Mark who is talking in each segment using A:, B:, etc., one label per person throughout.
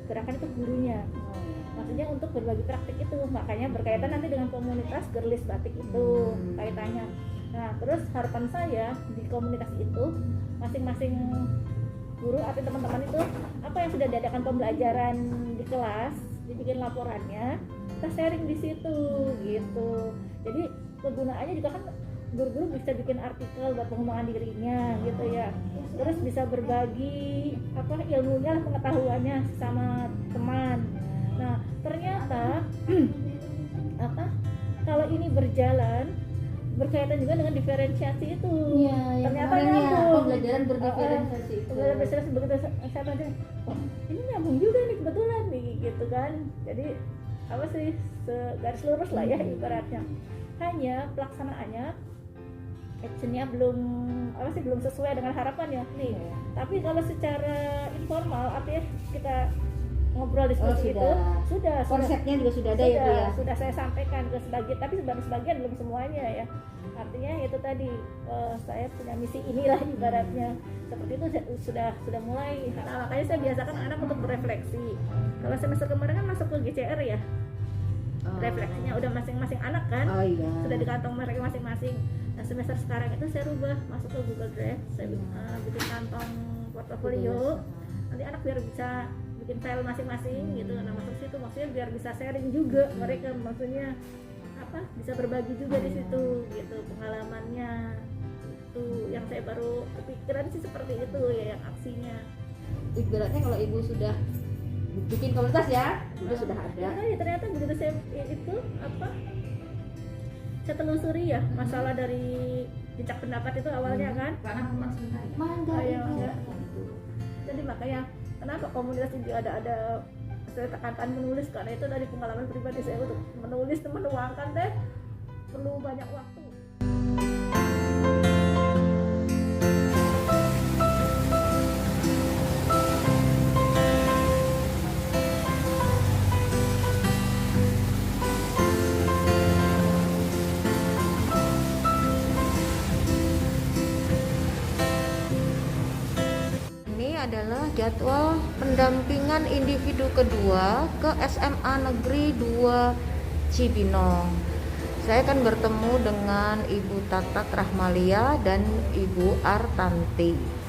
A: gerakan itu gurunya. Maksudnya untuk berbagi praktik itu, makanya berkaitan nanti dengan komunitas Girlis Batik itu kaitannya. Nah terus harapan saya di komunitas itu masing-masing guru atau teman-teman itu apa yang sudah diadakan pembelajaran di kelas dibikin laporannya, kita sharing di situ gitu. Jadi kegunaannya juga kan guru-guru bisa bikin artikel buat pengembangan dirinya gitu ya, terus bisa berbagi apa ilmunya, pengetahuannya sama teman. Nah ternyata apa kalau ini berjalan berkaitan juga dengan diferensiasi itu.
B: Ya,
A: ternyata
B: nyambung. Pembelajaran berdiferensiasi itu.
A: Pembelajaran berdiferensiasi begitu saya tanya, oh ini nyambung juga nih kebetulan nih gitu kan. Jadi apa sih garis lurus lah ya ibaratnya. Hanya pelaksanaannya actionnya belum sesuai dengan harapan ya nih. Tapi kalau secara informal artinya kita ngobrol diskusi itu sudah
B: konsepnya juga sudah ada ya Bu ya.
A: Sudah saya sampaikan ke sebagian belum semuanya ya. Artinya itu tadi saya punya misi inilah ibaratnya seperti itu sudah mulai. Nah, makanya saya biasakan anak untuk berefleksi. Kalau semester kemarin kan masuk ke GCR ya. Refleksinya udah masing-masing anak kan. Sudah di kantong mereka masing-masing. Nah, semester sekarang itu saya rubah masuk ke Google Drive. Saya bikin kantong portofolio. Nanti anak biar bisa bikin file masing-masing gitu. Nah maksud situ maksudnya biar bisa sharing juga mereka, maksudnya apa bisa berbagi juga di situ gitu pengalamannya. Itu yang saya baru kepikiran sih seperti itu ya, yang aksinya.
B: Ibaratnya kalau ibu sudah bikin komunitas ya, itu sudah ada.
A: Ya, ternyata begitu saya itu apa saya telusuri ya masalah dari jejak pendapat itu awalnya kan.
C: Karena
A: ya. Jadi makanya kenapa komunitas ini ada saya tekankan menulis, karena itu dari pengalaman pribadi saya untuk menulis dan menuangkan perlu banyak waktu.
D: Adalah jadwal pendampingan individu kedua ke SMA Negeri 2 Cibinong. Saya akan bertemu dengan Ibu Tatat Rahmalia dan Ibu Artanti.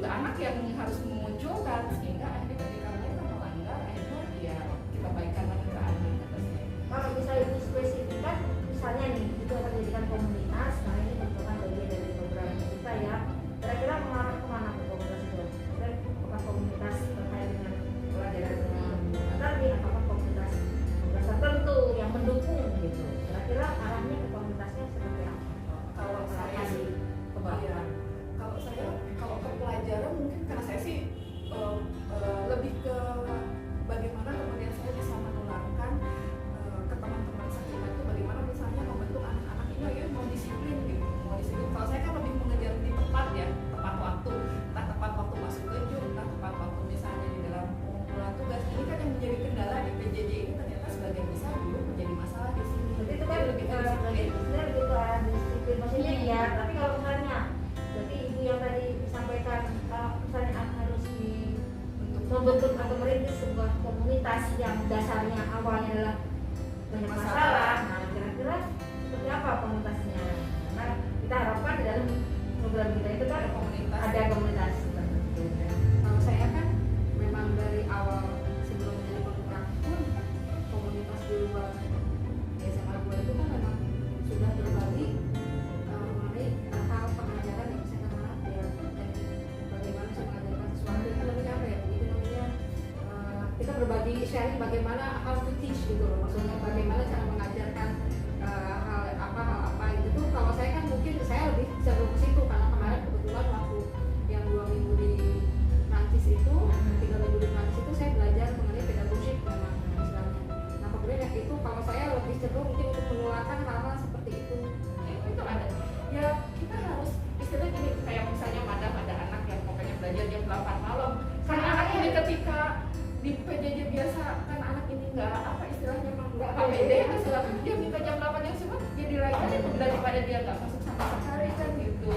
C: Anak yang harus memunculkan sehingga akhirnya ketika mereka melanggar akhirnya ya kita baikkan lagi ke anak.
B: Kalau bisa ibu spesifikkan misalnya nih itu akan dijadikan komunitas, nah ini merupakan bagian dari program kita ya. Kira-kira mengarah kemana ke komunitas itu? Apakah komunitas terkait dengan pelajaran tadi, apakah komunitas tertentu yang mendukung gitu? Kira-kira arahnya ke komunitasnya seperti apa?
C: Kalau saya sih kalau ke pelajaran mungkin karena saya sih lebih ke bagaimana kemudian saya bisa menularkan ke teman-teman kita itu bagaimana misalnya membentuk anak-anak ini ya mau disiplin gitu, mau disiplin. Kalau saya kan lebih mengejar di tepat ya, tepat waktu, entah tepat waktu masuk ke Zoom, entah tepat waktu misalnya di dalam pengumpulan tugas. Ini kan yang menjadi kendala di PJJ ini ternyata sebagian besar dulu menjadi masalah di sini.
B: Jadi itu kan lebih ke disiplin maksudnya ya. Tapi kalau misalnya berarti ibu yang tadi disampaikan misalnya harus membentuk atau merintis sebuah komunitas yang dasarnya awalnya adalah banyak masalah. Nah kira-kira seperti apa komunitasnya? Karena kita harapkan di dalam program kita itu kan ada komunitas.
C: Kalau saya kan memang dari awal sebelum menjadi penggerak pun komunitas di luar SMA 2 itu kan memang sudah berbagi mengenai hal pengajaran yang saya kenal ya, dan
B: berbagi sharing bagaimana how to teach gitu loh, maksudnya bagaimana cara mengajarkan hal apa gitu tuh. Kalau saya kan mungkin saya lebih cenderung ke situ karena kemarin kebetulan waktu yang 2 minggu di Prancis itu, 3 minggu di Prancis itu saya belajar mengenai pedagogik memang istilahnya. Nah kemudian yang itu kalau saya lebih cenderung mungkin untuk menularkan hal-hal seperti itu.
C: Itu ada ya, kita harus istilahnya gini, kayak misalnya madam ada anak yang pokoknya belajar jam 8 malam karena anak ini ketika di PJJ biasa kan anak ini nggak apa istilahnya nggak APD kan segala dia minta jam 8 yang semua jadi lagi daripada dia nggak masuk sama sekali kan gitu.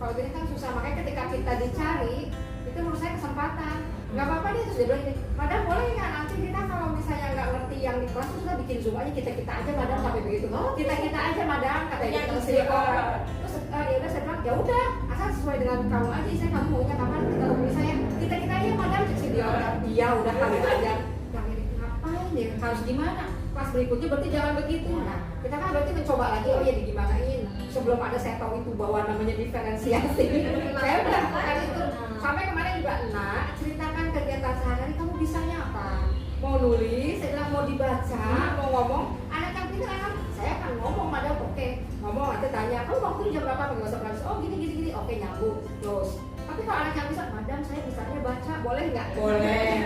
B: Kalau gini kan susah, makanya ketika kita dicari itu menurut saya kesempatan. Nggak apa-apa dia terus dia bilang gini, madam boleh nggak nanti kita kalau misalnya nggak ngerti yang di kelas kita bikin zoom aja, kita aja madam, sampai begitu. Kita aja madam katanya gitu sih orang. Terus ya udah saya bilang ya udah asal sesuai dengan kamu aja, saya kamu maunya kapan kita hubungi saya, kita aja madam. Terus dia udah iya udah kamu aja. Yang ini ngapain ya, harus gimana? Kelas berikutnya berarti jangan begitu. Nah kita kan berarti mencoba lagi, oh ya digimanain. Sebelum ada saya tahu itu bahwa namanya diferensiasi. Saya udah lakukan itu. Sampai kemarin juga, nak ceritakan kegiatan sehari-hari kamu bisanya apa? Mau nulis, saya bilang mau dibaca, mau ngomong. Anak yang pintar kan, saya akan ngomong madam, oke. Ngomong nanti tanya, kamu waktu jam berapa pakai bahasa Prancis? Oh gini, oke nyambung, terus. Tapi kalau anak yang bisa, madam saya bisanya baca, boleh nggak? Boleh.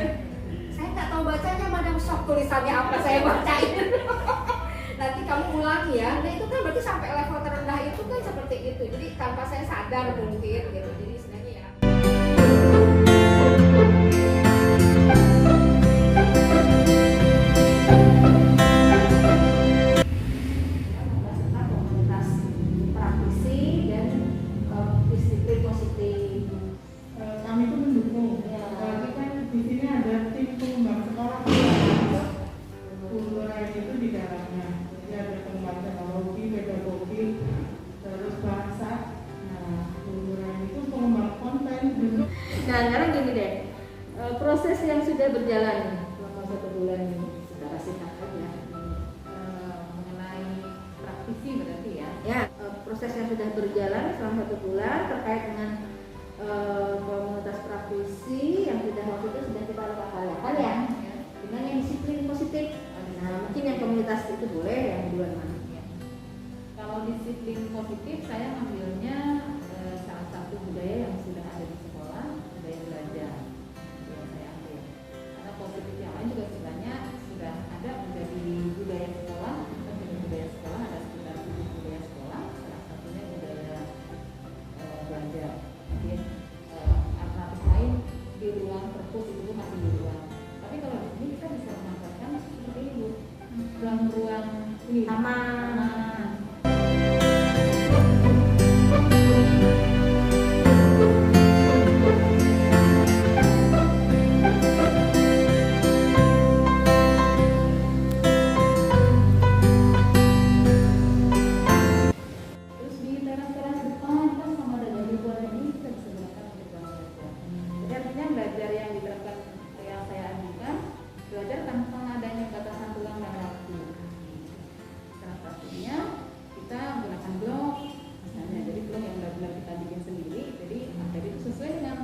B: Saya nggak tahu bacanya, madam sok tulisannya apa saya bacain. Nanti kamu ulangi ya. Nah itu kan berarti sampai level terendah itu kan seperti itu. Jadi tanpa saya sadar mungkin gitu. Jadi sebenarnya ya. Tentang komunitas praktisi dan disiplin positif.
E: Kami pun mendukung.
B: Ya.
E: Tapi kan di sini ada tim pengembang sekolah. Kultural itu di dalamnya. Jadi ada pengembang teknologi, pedagogi, terus bahasa. Nah, kultural itu pengembang konten.
A: Nah sekarang gini deh, proses yang sudah berjalan selama 1 bulan ini secara singkat saja mengenai praktisi berarti ya. Ya, proses yang sudah berjalan selama 1 bulan terkait dengan komunitas praktisi yang sudah waktu itu sudah kita lakukan ya, dengan yang disiplin positif. Nah mungkin yang komunitas itu boleh yang duluan mana?
F: Kalau disiplin positif saya ngambilnya salah satu budaya yang sudah ada di sekolah, budaya belajar yang saya ambil. Karena positif yang lain juga sebenarnya sudah ada menjadi budaya sekolah. Kita punya budaya sekolah ada sekitar 7 budaya sekolah, salah satunya budaya belajar. Mungkin alternatif lain di ruang perpus itu masih di ruang. Tapi kalau di sini kita bisa memanfaatkan seperti ini Bu, ruang-ruang ini
A: Taman.
F: Terus di teras-teras depan kan sama ada ribuan ini kita bisa gunakan untuk belajar. Jadi artinya belajar yang diterapkan yang saya ajukan, belajar tanpa adanya batasan ruang dan waktu. Salah satunya kita gunakan blog, misalnya jadi blog yang benar-benar kita bikin sendiri. Jadi materi itu sesuai dengan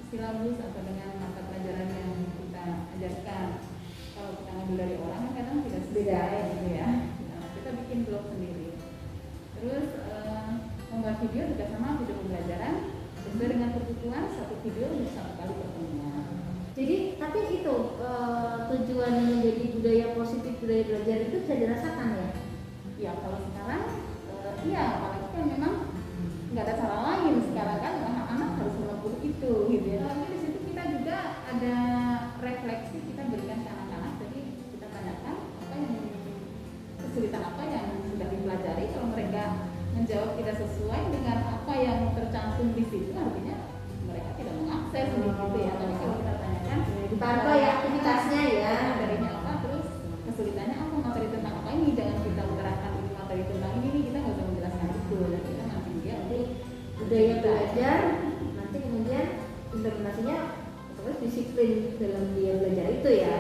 F: silabus atau dengan mata pelajaran yang kita ajarkan. Kalau kita ngambil dari orang kan kadang tidak sesuai gitu ya. Nah, kita bikin blog sendiri. Terus membuat video juga sama video pembelajaran sesuai dengan kebutuhan, satu video bisa 1 kali pertemuan.
A: Jadi tapi itu tujuan menjadi budaya positif, budaya belajar itu bisa dirasakan ya.
F: Ya kalau sekarang iya, apalagi kan memang nggak ada cara lain sekarang kan anak-anak harus menempuh itu gitu ya. Tapi di situ kita juga ada refleksi kita berikan ke anak-anak, jadi kita tanyakan apa yang kesulitan apa yang sudah dipelajari. Kalau mereka menjawab tidak sesuai dengan apa yang tercantum di situ, artinya mereka tidak mengakses gitu ya. Tapi kalau kita tanyakan
A: Tanpa ya aktivitasnya ya.
F: materinya apa, terus kesulitannya apa, materi tentang apa ini, jangan kita utarakan ini materi tentang ini, kita nggak usah menjelaskan itu, dan kita nanti dia untuk
A: Budaya belajar nanti kemudian implementasinya terus disiplin dalam dia belajar itu ya.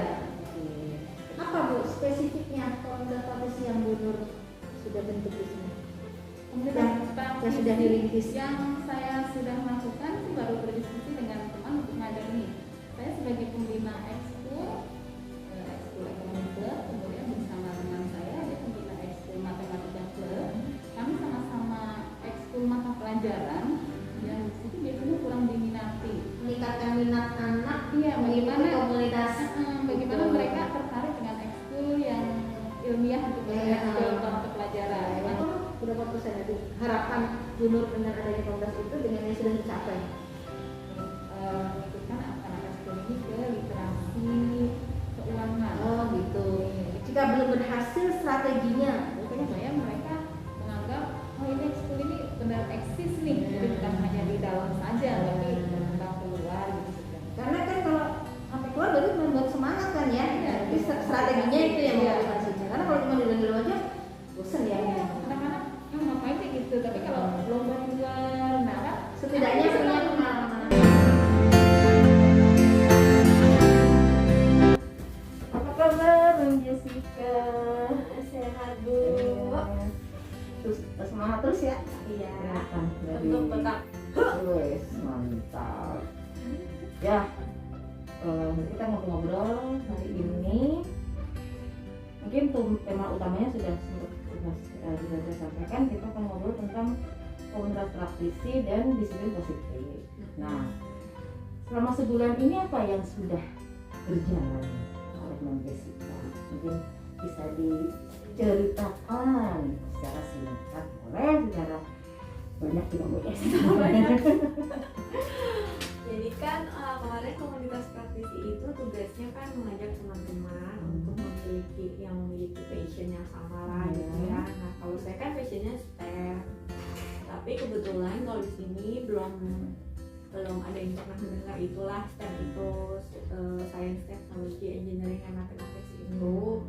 A: Apa Bu spesifiknya komunitas praktisi yang Bu Nur sudah bentuk di sini? yang sudah dirintis.
F: Yang saya sudah lakukan sih baru berdiskusi dengan teman untuk ngajar nih. Saya sebagai pembina ekskul
B: minat anak
F: Iya,
B: mengikuti komunitas.
F: bagaimana mereka tertarik dengan ekskul yang ilmiah gitu ya, ekskul mata pelajaran.
B: Itu berapa persen itu harapan Bunur dengan adanya komunitas itu dengan yang sudah dicapai?
F: Mengikutkan anak-anak ekskul ini ke literasi keuangan.
B: Oh gitu. Jika belum berhasil strateginya,
F: Supaya mereka menganggap oh ini ekskul ini benar eksis nih, jadi bukan hanya di dalam saja, tapi berkembang keluar gitu.
B: karena kan kalau sampai keluar berarti membuat semangat kan ya. Tapi strateginya itu yang motivasinya. Karena kalau cuma di dalam aja bosan ya.
F: Anak-anak ngapain sih gitu, tapi kalau lomba di luar, nah kan
B: Setidaknya punya pengalaman. Apa kabar Bang Jessica?
G: Sehat Bu.
B: Terus semangat terus ya.
G: Iya.
B: Tetap. Wes mantap. Ya, kita ngobrol-ngobrol hari ini. Mungkin tema utamanya sudah saya sampaikan. Kita akan ngobrol tentang komunitas praktisi dan disiplin positif. Nah, selama sebulan ini apa yang sudah berjalan oleh Mbak Jessica? Mungkin bisa diceritakan secara singkat, boleh secara banyak juga boleh.
G: Jadi kan kemarin komunitas praktisi itu tugasnya kan mengajak teman-teman untuk memiliki passion yang sama lah gitu ya. Nah kalau saya kan passionnya STEM, tapi kebetulan kalau di sini belum ada yang pernah mendengar itulah STEM itu Science, Technology, Engineering, and Mathematics itu.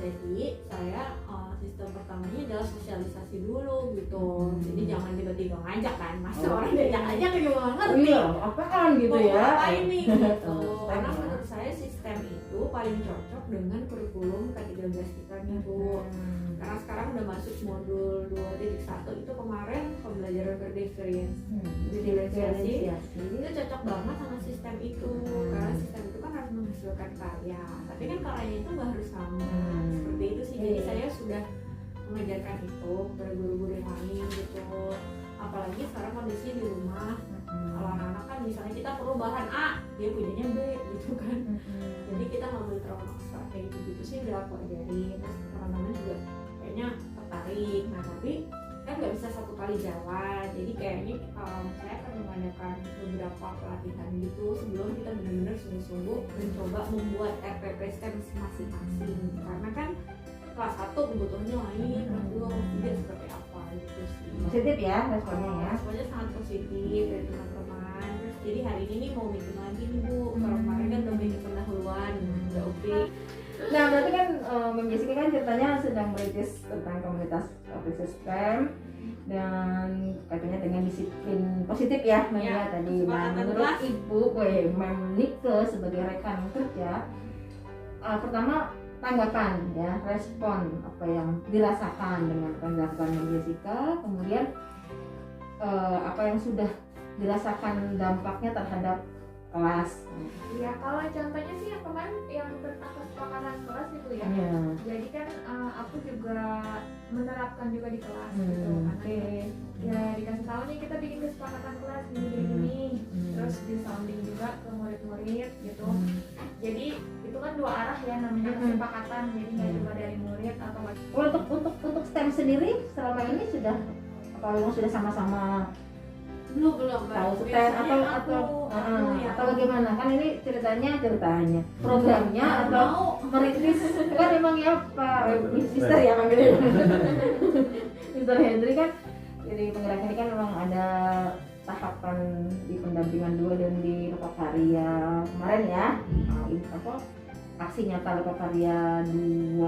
G: Jadi saya sistem pertamanya adalah sosialisasi dulu gitu. Jadi jangan tiba-tiba ngajak kan, masa orang diajak aja juga nggak ngerti.
B: Iya, apaan gitu
G: Mau
B: ya?
G: ngapain nih gitu.
B: STEM
G: Karena
B: ya.
G: menurut saya sistem itu paling cocok dengan kurikulum K13 kita nih Bu. Karena sekarang udah masuk modul 2.1 itu kemarin pembelajaran berdifferensiasi itu cocok banget sama sistem itu. Karena sistem itu kan harus menghasilkan karya, tapi kan karyanya itu nggak harus sama. Seperti itu sih. Jadi saya sudah mengajarkan itu kepada guru-guru yang lain gitu. Apalagi sekarang kondisi di rumah, kalau anak-anak kan misalnya kita perlu bahan A, dia punyanya B gitu kan. Jadi kita nggak boleh terlalu maksa kayak gitu sih, udah aku ajarin. Terus teman-teman juga kayaknya tertarik. Nah tapi kan nggak bisa satu kali jalan. Jadi kayaknya saya akan mengadakan beberapa pelatihan gitu sebelum kita benar-benar sungguh-sungguh mencoba membuat RPP STEM masing-masing. Karena kan kelas 1 kebutuhannya lain, kelas 2, kelas 3 seperti apa gitu sih.
B: Positif ya responnya ya.
G: Responnya sangat positif dari teman-teman. Terus jadi hari ini nih mau meeting lagi nih Bu. Kalau kemarin kan udah meeting pendahuluan, udah oke.
B: Nah berarti kan Mbak Jessica kan ceritanya sedang merintis tentang komunitas praktisi STEM dan katanya dengan disiplin positif ya,
G: Ya,
B: tadi. Nah,
G: kesepakatan
B: menurut
G: kelas.
B: Ibu, Mem Nike sebagai rekan kerja, pertama tanggapan ya, respon apa yang dirasakan dengan apa yang dilakukan Mbak Jessica, kemudian apa yang sudah dirasakan dampaknya terhadap kelas.
H: Ya kalau contohnya sih yang kemarin yang tentang kesepakatan kelas itu ya.
B: Ya.
H: Jadi kan aku juga menerapkan juga di kelas gitu.
B: Oke.
H: Ya dikasih tahu nih kita bikin kesepakatan kelas gini. Terus di sounding juga ke murid-murid gitu. Jadi itu kan dua arah ya namanya kesepakatan. Jadi nggak cuma dari murid atau
B: Untuk STEM sendiri selama ini sudah apa memang sudah sama-sama
G: belum
B: tahu STEM
G: Biasanya
B: atau
G: ya.
B: atau bagaimana? Kan ini ceritanya programnya atau merintis kan memang ya Pak Mister ya manggilnya. Mister Hendri kan jadi penggerak ini kan memang ada tahapan di pendampingan 2 dan di Lokakarya kemarin ya. Aksi nyata Lokakarya 2,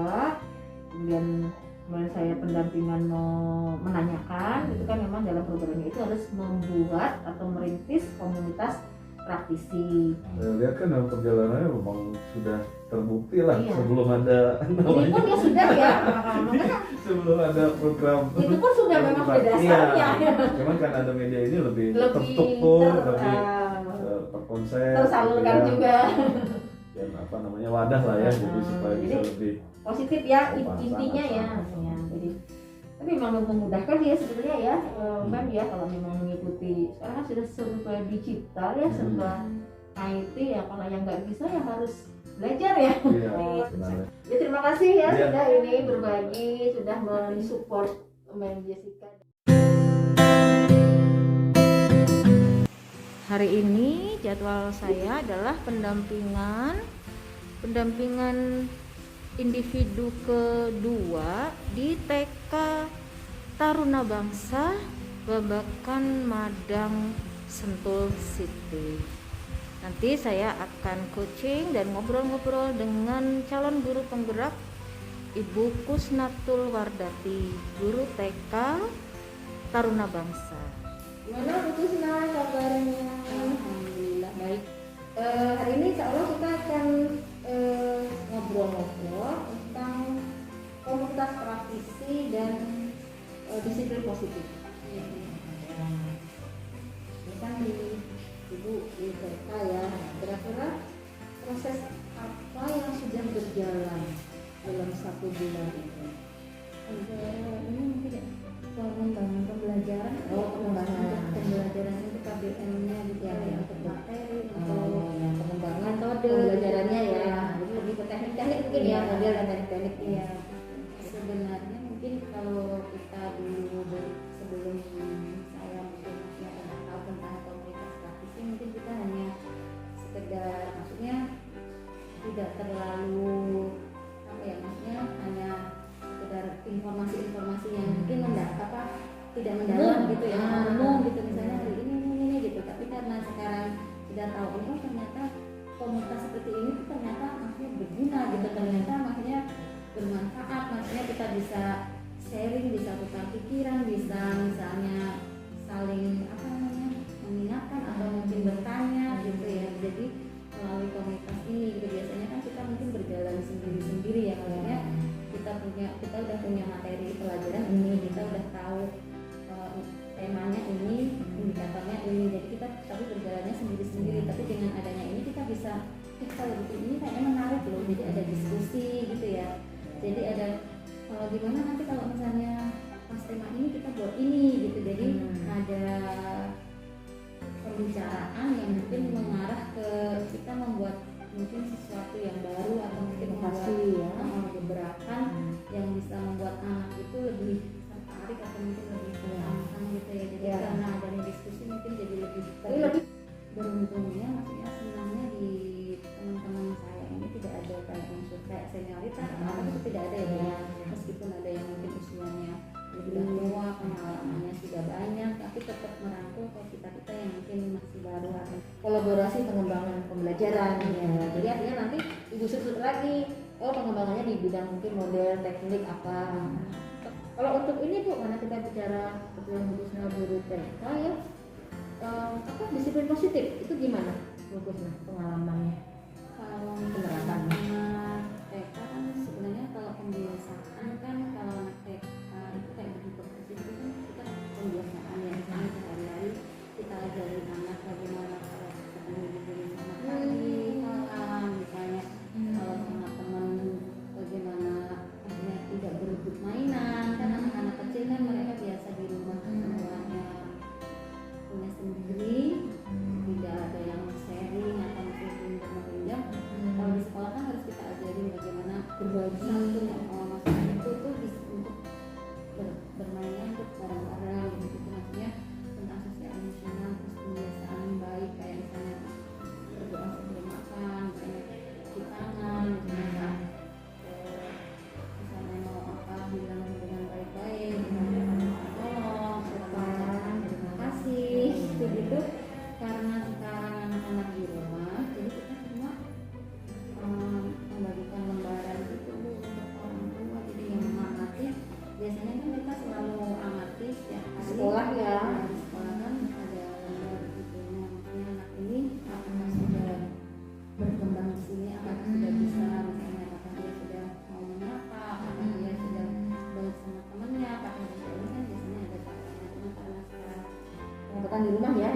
B: kemudian saya pendampingan mau menanyakan itu kan memang dalam programnya itu harus membuat atau merintis komunitas praktisi.
I: Saya lihat kan dalam perjalanannya memang sudah terbukti lah.
B: Iya.
I: Sebelum ada
B: Ini pun ya sudah ya, makanya
I: sebelum ada program
B: itu pun sudah memang sudah dasarnya.
I: Iya. Cuman kan ada media ini lebih
B: Lebih
I: terstruktur, lebih terkonsep,
B: tersalurkan
I: gitu ya.
B: juga.
I: Dan apa namanya wadah lah ya, jadi supaya bisa
B: Jadi,
I: lebih
B: positif ya
I: Pasangan,
B: intinya ya.
I: pasangan.
B: Jadi tapi memang memudahkan ya sebetulnya ya Mbak ya kalau memang mengikuti sekarang kan sudah serba digital ya, serba
D: kalau yang nggak bisa ya harus belajar ya.
I: Iya, benar.
D: Ya terima kasih ya
I: Iya.
D: sudah ini berbagi, sudah mensupport Mbak Jessica. Hari ini jadwal saya adalah pendampingan individu kedua di TK Taruna Bangsa Babakan Madang Sentul City. Nanti saya akan coaching dan ngobrol-ngobrol dengan calon guru penggerak Ibu Kusnatul Wardati, guru TK Taruna Bangsa. Gimana Bu Kusna kabarnya? Alhamdulillah baik. Hari ini insya Allah kita akan ngobrol-ngobrol tentang komunitas praktisi dan disiplin positif. Ini kan di Ibu di TK ya. Kira-kira proses apa yang sudah berjalan dalam 1 bulan ini? Ini mungkin ya, pengembangan pembelajaran. Pengembangan pembelajaran itu KBM-nya gitu ya, untuk materi, untuk pengembangan metode pembelajarannya ya. Jadi lebih ke teknik-teknik mungkin ya, model dan teknik-teknik ya. Sebenarnya mungkin kalau kita dulu sebelum saya mungkin ya tahu tentang komunitas praktisi, mungkin kita hanya sekedar, maksudnya tidak terlalu apa ya, maksudnya hanya sekedar informasi-informasi yang mungkin tidak mendalam gitu ya, umum gitu, misalnya hari ini gitu. Tapi karena sekarang sudah tahu, oh ternyata komunitas seperti ini tuh ternyata maksudnya berguna gitu, ternyata maksudnya bermanfaat, maksudnya kita bisa sharing, bisa tukar pikiran, bisa misalnya saling apa namanya mengingatkan atau mungkin bertanya gitu ya. Jadi melalui komunitas ini gitu, biasanya kan kita mungkin berjalan sendiri-sendiri ya, maksudnya kita udah punya materi pelajaran ini, kita udah tahu temanya ini, indikatornya ini, jadi kita tapi berjalannya sendiri-sendiri. Tapi dengan adanya ini kita bisa kalau bikin ini kayaknya menarik loh, jadi ada diskusi gitu ya. Jadi ada gimana nanti kalau misalnya pas tema ini kita buat ini gitu, jadi ada pembicaraan yang mungkin mengarah ke kita membuat mungkin sesuatu yang baru atau mungkin inovasi ya, gebrakan yang bisa membuat anak itu lebih tertarik atau mungkin lebih menantang gitu ya. Jadi karena adanya diskusi mungkin jadi lebih beruntungnya, maksudnya senangnya di teman-teman saya ini tidak ada kayak unsur kayak senioritas atau apa itu tidak ada ya. Meskipun ada yang mungkin usianya lebih tua, pengalamannya sudah banyak, tapi tetap merangkul ke kita yang mungkin masih baru atau kolaborasi pengembangan pembelajaran ya. Jadi artinya nanti ibu susut lagi, pengembangannya di bidang mungkin model teknik apa. Kalau untuk ini Bu, karena kita bicara kebetulan Bu Kusna guru TK ya, apa disiplin positif itu gimana Bu Kusna pengalamannya? Kalau penerapannya TK kan sebenarnya kalau pembiasaan kan kalau anak TK itu kayak begitu positif itu kan kita pembiasaan ya, misalnya sehari-hari kita ajarin anak bagaimana kalau ketemu di sama kami malam misalnya, kalau sama teman bagaimana maksudnya tidak berebut mainan, kan anak-anak kecil kan mereka biasa di rumah semuanya punya sendiri, tidak ada yang sharing atau mungkin pinjam-pinjam. Kalau di sekolah kan harus kita ajarin bagaimana berbagi, maksudnya itu tuh untuk bermainnya untuk bareng-bareng gitu, maksudnya tentang sosial emosional, terus kebiasaan baik kayak misalnya berdoa sebelum makan, misalnya cuci tangan, misalnya mau apa bilang dengan baik-baik, misalnya tolong, sopan, terima kasih gitu. Karena sekarang anak-anak di rumah, jadi kita semua membagikan lembaran itu untuk orang tua, jadi yang mengamati biasanya kan kita selalu amati setiap hari sekolah ya, di sekolah kan ada lembar gitu, makanya anak ini apakah sudah berkembang di sini, apakah sudah bisa misalnya, apakah dia sudah mau menyapa, apakah dia sudah baik sama temannya, apakah dia ini kan biasanya ada caranya. Cuma karena sekarang pengobatan di rumah ya,